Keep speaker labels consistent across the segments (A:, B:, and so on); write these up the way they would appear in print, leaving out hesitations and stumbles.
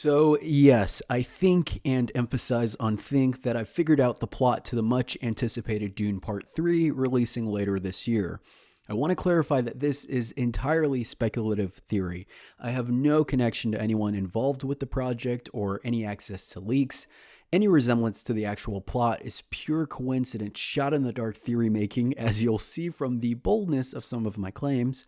A: So, yes, I think and emphasize on think that I've figured out the plot to the much anticipated Dune Part 3 releasing later this year. I want to clarify that this is entirely speculative theory. I have no connection to anyone involved with the project or any access to leaks. Any resemblance to the actual plot is pure coincidence shot in the dark theory making, as you'll see from the boldness of some of my claims.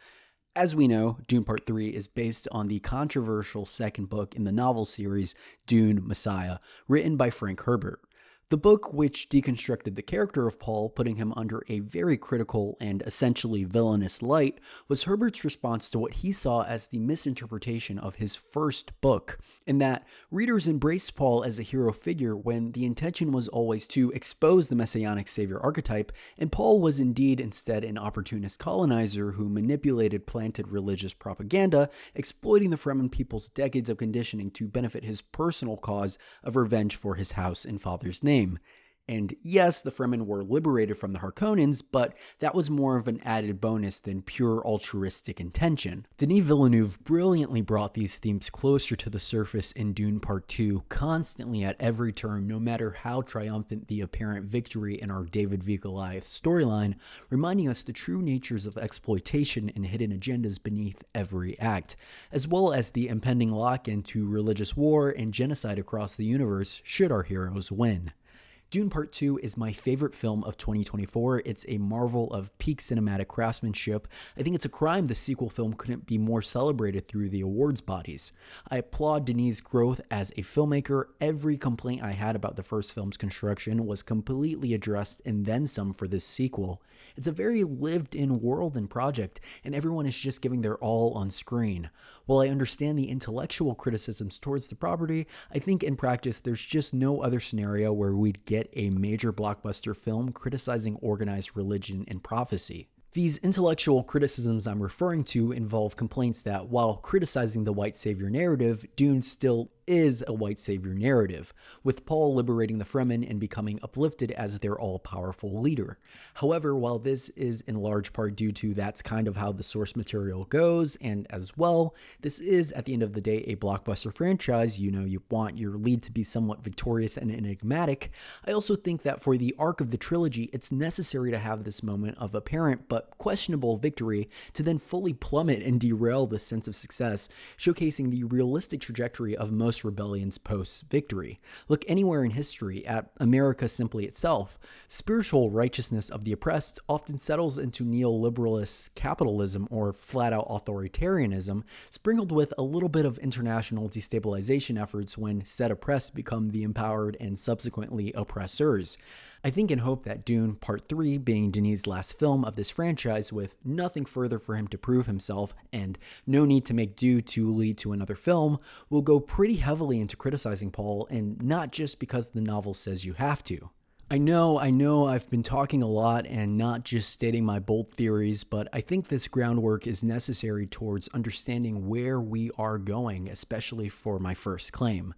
A: As we know, Dune Part 3 is based on the controversial second book in the novel series, Dune Messiah, written by Frank Herbert. The book, which deconstructed the character of Paul, putting him under a very critical and essentially villainous light, was Herbert's response to what he saw as the misinterpretation of his first book, in that readers embraced Paul as a hero figure when the intention was always to expose the messianic savior archetype, and Paul was instead an opportunist colonizer who manipulated planted religious propaganda, exploiting the Fremen people's decades of conditioning to benefit his personal cause of revenge for his house and father's name. And yes, the Fremen were liberated from the Harkonnens, but that was more of an added bonus than pure altruistic intention. Denis Villeneuve brilliantly brought these themes closer to the surface in Dune Part 2, constantly at every turn, no matter how triumphant the apparent victory in our David v. Goliath storyline, reminding us the true natures of exploitation and hidden agendas beneath every act, as well as the impending lock-in to religious war and genocide across the universe should our heroes win. Dune Part 2 is my favorite film of 2024. It's a marvel of peak cinematic craftsmanship. I think it's a crime the sequel film couldn't be more celebrated through the awards bodies. I applaud Denis' growth as a filmmaker. Every complaint I had about the first film's construction was completely addressed and then some for this sequel. It's a very lived-in world and project, and everyone is just giving their all on screen. While I understand the intellectual criticisms towards the property, I think in practice there's just no other scenario where we'd get a major blockbuster film criticizing organized religion and prophecy. These intellectual criticisms I'm referring to involve complaints that, while criticizing the white savior narrative, Dune still is a white savior narrative, with Paul liberating the Fremen and becoming uplifted as their all-powerful leader. However, while this is in large part due to that's kind of how the source material goes, and as well, this is at the end of the day a blockbuster franchise, you want your lead to be somewhat victorious and enigmatic, I also think that for the arc of the trilogy, it's necessary to have this moment of apparent but questionable victory to then fully plummet and derail the sense of success, showcasing the realistic trajectory of most rebellions post-victory. Look anywhere in history, at America simply itself. Spiritual righteousness of the oppressed often settles into neoliberalist capitalism or flat-out authoritarianism, sprinkled with a little bit of international destabilization efforts when said oppressed become the empowered and subsequently oppressors. I think and hope that Dune Part 3, being Denis' last film of this franchise with nothing further for him to prove himself and no need to make due to lead to another film, will go pretty heavily into criticizing Paul, and not just because the novel says you have to. I know I've been talking a lot and not just stating my bold theories, but I think this groundwork is necessary towards understanding where we are going, especially for my first claim.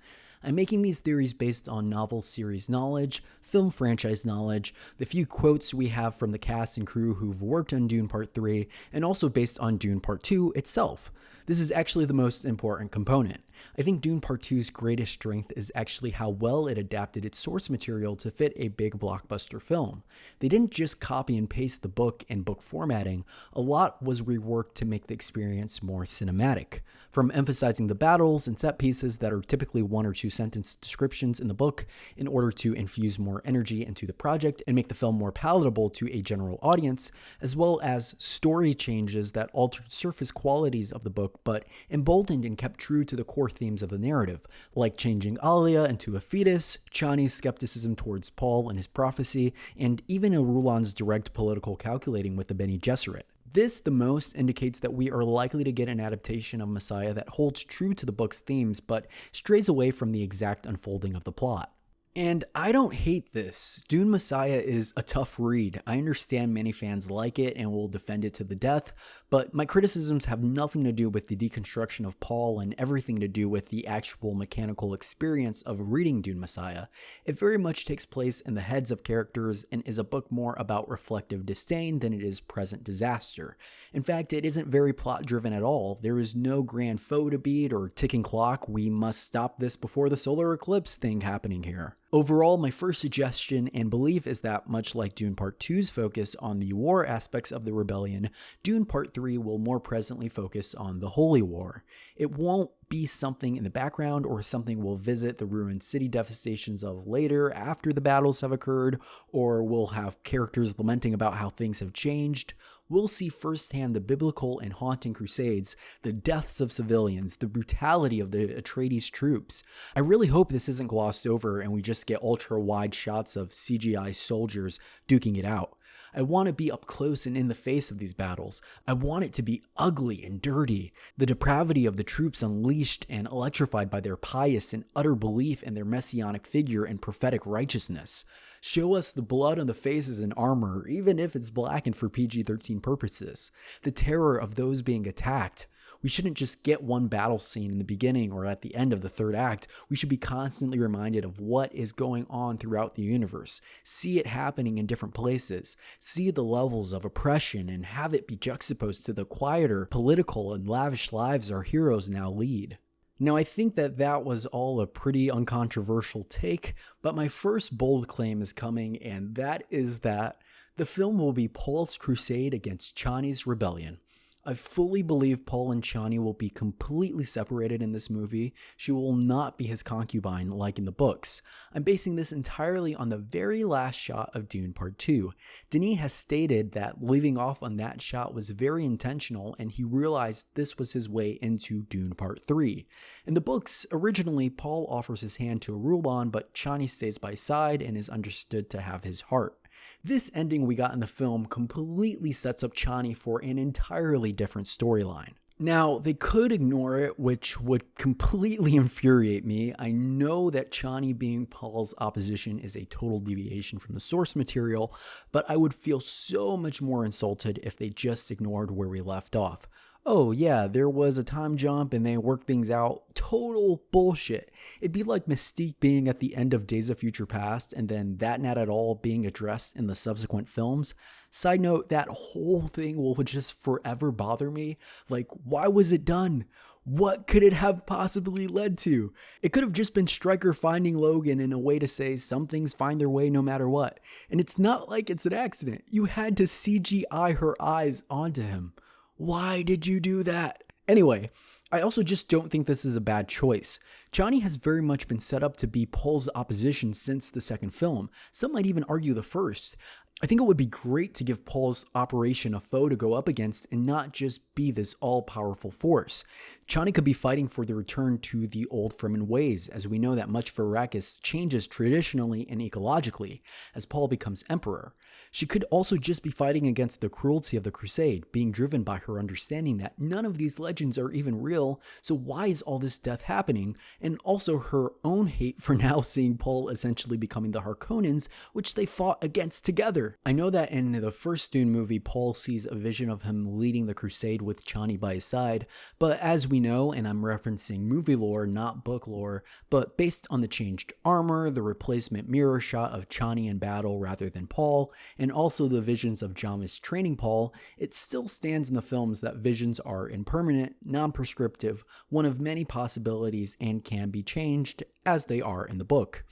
A: I'm making these theories based on novel series knowledge, film franchise knowledge, the few quotes we have from the cast and crew who've worked on Dune Part 3, and also based on Dune Part 2 itself. This is actually the most important component. I think Dune Part 2's greatest strength is actually how well it adapted its source material to fit a big blockbuster film. They didn't just copy and paste the book and book formatting, a lot was reworked to make the experience more cinematic. From emphasizing the battles and set pieces that are typically 1 or 2 sentence descriptions in the book in order to infuse more energy into the project and make the film more palatable to a general audience, as well as story changes that altered surface qualities of the book but emboldened and kept true to the core themes of the narrative, like changing Alia into a fetus, Chani's skepticism towards Paul and his prophecy, and even Irulan's direct political calculating with the Bene Gesserit. This the most indicates that we are likely to get an adaptation of Messiah that holds true to the book's themes but strays away from the exact unfolding of the plot. And I don't hate this. Dune Messiah is a tough read. I understand many fans like it and will defend it to the death, but my criticisms have nothing to do with the deconstruction of Paul and everything to do with the actual mechanical experience of reading Dune Messiah. It very much takes place in the heads of characters and is a book more about reflective disdain than it is present disaster. In fact, it isn't very plot driven at all. There is no grand foe to beat or ticking clock, we must stop this before the solar eclipse thing happening here. Overall, my first suggestion and belief is that, much like Dune Part 2's focus on the war aspects of the rebellion, Dune Part 3 will more presently focus on the Holy War. It won't be something in the background or something we'll visit the ruined city devastations of later after the battles have occurred, or we'll have characters lamenting about how things have changed. We'll see firsthand the biblical and haunting crusades, the deaths of civilians, the brutality of the Atreides troops. I really hope this isn't glossed over and we just get ultra-wide shots of CGI soldiers duking it out. I want to be up close and in the face of these battles. I want it to be ugly and dirty. The depravity of the troops unleashed and electrified by their pious and utter belief in their messianic figure and prophetic righteousness. Show us the blood on the faces and armor, even if it's blackened for PG-13 purposes. The terror of those being attacked. We shouldn't just get one battle scene in the beginning or at the end of the third act. We should be constantly reminded of what is going on throughout the universe. See it happening in different places. See the levels of oppression and have it be juxtaposed to the quieter, political, and lavish lives our heroes now lead. Now, I think that was all a pretty uncontroversial take, but my first bold claim is coming, and that is that the film will be Paul's crusade against Chani's rebellion. I fully believe Paul and Chani will be completely separated in this movie. She will not be his concubine like in the books. I'm basing this entirely on the very last shot of Dune Part 2. Denis has stated that leaving off on that shot was very intentional and he realized this was his way into Dune Part 3. In the books, originally Paul offers his hand to Rulon, but Chani stays by his side and is understood to have his heart. This ending we got in the film completely sets up Chani for an entirely different storyline. Now, they could ignore it, which would completely infuriate me. I know that Chani being Paul's opposition is a total deviation from the source material, but I would feel so much more insulted if they just ignored where we left off. Oh yeah, there was a time jump and they worked things out. Total bullshit. It'd be like Mystique being at the end of Days of Future Past and then that not at all being addressed in the subsequent films. Side note, that whole thing will just forever bother me. Like, why was it done? What could it have possibly led to? It could have just been Stryker finding Logan in a way to say some things find their way no matter what. And it's not like it's an accident. You had to CGI her eyes onto him. Why did you do that? Anyway, I also just don't think this is a bad choice. Chani has very much been set up to be Paul's opposition since the second film. Some might even argue the first. I think it would be great to give Paul's operation a foe to go up against and not just be this all-powerful force. Chani could be fighting for the return to the old Fremen ways, as we know that much for Arrakis changes traditionally and ecologically as Paul becomes emperor. She could also just be fighting against the cruelty of the Crusade, being driven by her understanding that none of these legends are even real, so why is all this death happening? And also her own hate for now seeing Paul essentially becoming the Harkonnens, which they fought against together. I know that in the first Dune movie, Paul sees a vision of him leading the Crusade with Chani by his side, but as we know, and I'm referencing movie lore, not book lore, but based on the changed armor, the replacement mirror shot of Chani in battle rather than Paul, and also the visions of Jamis training Paul, it still stands in the films that visions are impermanent, non-prescriptive, one of many possibilities, and can be changed as they are in the book.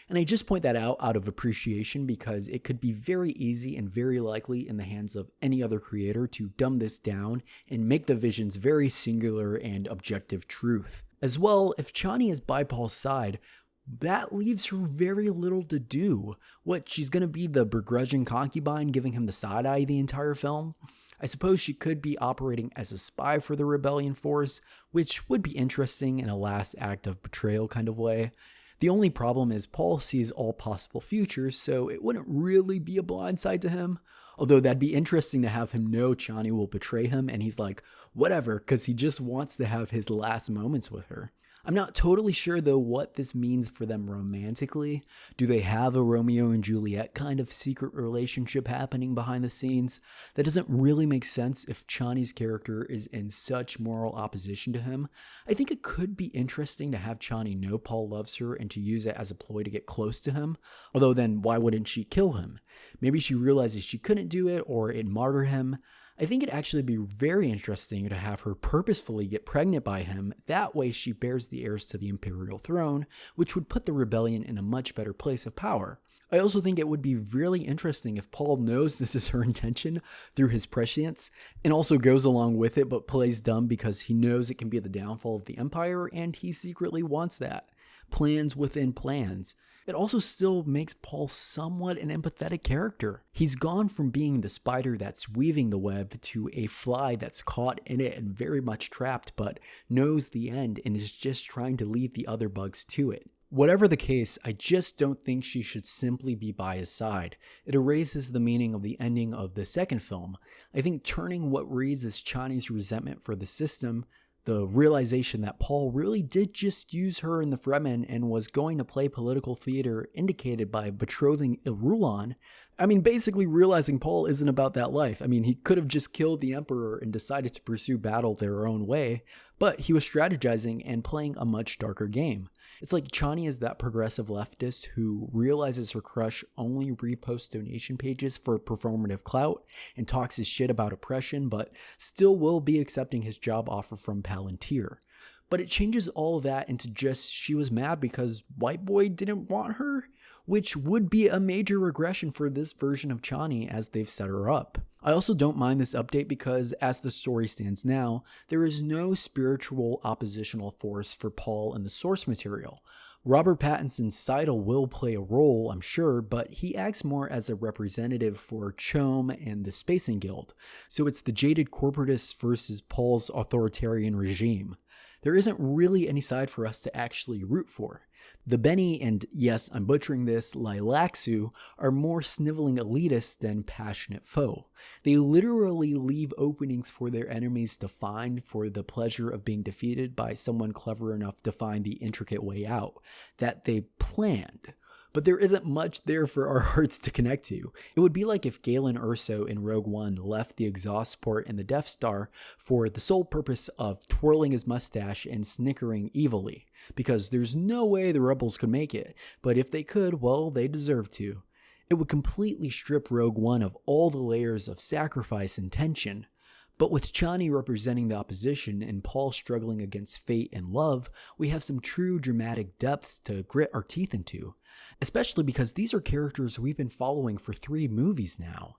A: And I just point that out of appreciation because it could be very easy and very likely in the hands of any other creator to dumb this down and make the visions very singular and objective truth. As well, if Chani is by Paul's side, that leaves her very little to do. What, she's going to be the begrudging concubine giving him the side eye the entire film? I suppose she could be operating as a spy for the rebellion force, which would be interesting in a last act of betrayal kind of way. The only problem is Paul sees all possible futures, so it wouldn't really be a blindside to him. Although that'd be interesting to have him know Chani will betray him and he's like, whatever, because he just wants to have his last moments with her. I'm not totally sure though what this means for them romantically. Do they have a Romeo and Juliet kind of secret relationship happening behind the scenes? That doesn't really make sense if Chani's character is in such moral opposition to him. I think it could be interesting to have Chani know Paul loves her and to use it as a ploy to get close to him. Although then why wouldn't she kill him? Maybe she realizes she couldn't do it or it'd martyr him. I think it'd actually be very interesting to have her purposefully get pregnant by him. That way she bears the heirs to the imperial throne, which would put the rebellion in a much better place of power. I also think it would be really interesting if Paul knows this is her intention through his prescience and also goes along with it but plays dumb because he knows it can be the downfall of the empire and he secretly wants that. Plans within plans. It also still makes Paul somewhat an empathetic character. He's gone from being the spider that's weaving the web to a fly that's caught in it and very much trapped, but knows the end and is just trying to lead the other bugs to it. Whatever the case, I just don't think she should simply be by his side. It erases the meaning of the ending of the second film. I think turning what reads as Chani's resentment for the system, the realization that Paul really did just use her in the Fremen and was going to play political theater indicated by betrothing Irulan. Basically realizing Paul isn't about that life. He could have just killed the Emperor and decided to pursue battle their own way, but he was strategizing and playing a much darker game. It's like Chani is that progressive leftist who realizes her crush only reposts donation pages for performative clout and talks his shit about oppression, but still will be accepting his job offer from Palantir. But it changes all of that into just she was mad because White Boy didn't want her, which would be a major regression for this version of Chani as they've set her up. I also don't mind this update because as the story stands now, there is no spiritual oppositional force for Paul in the source material. Robert Pattinson's Seidel will play a role, I'm sure, but he acts more as a representative for CHOAM and the Spacing Guild, so it's the jaded corporatists versus Paul's authoritarian regime. There isn't really any side for us to actually root for. The Beni and, yes, I'm butchering this, Lilaxu are more sniveling elitists than passionate foe. They literally leave openings for their enemies to find for the pleasure of being defeated by someone clever enough to find the intricate way out that they planned. But there isn't much there for our hearts to connect to. It would be like if Galen Erso in Rogue One left the exhaust port in the Death Star for the sole purpose of twirling his mustache and snickering evilly, because there's no way the rebels could make it, but if they could, well, they deserve to. It would completely strip Rogue One of all the layers of sacrifice and tension. But with Chani representing the opposition and Paul struggling against fate and love, we have some true dramatic depths to grit our teeth into. Especially because these are characters we've been following for 3 movies now.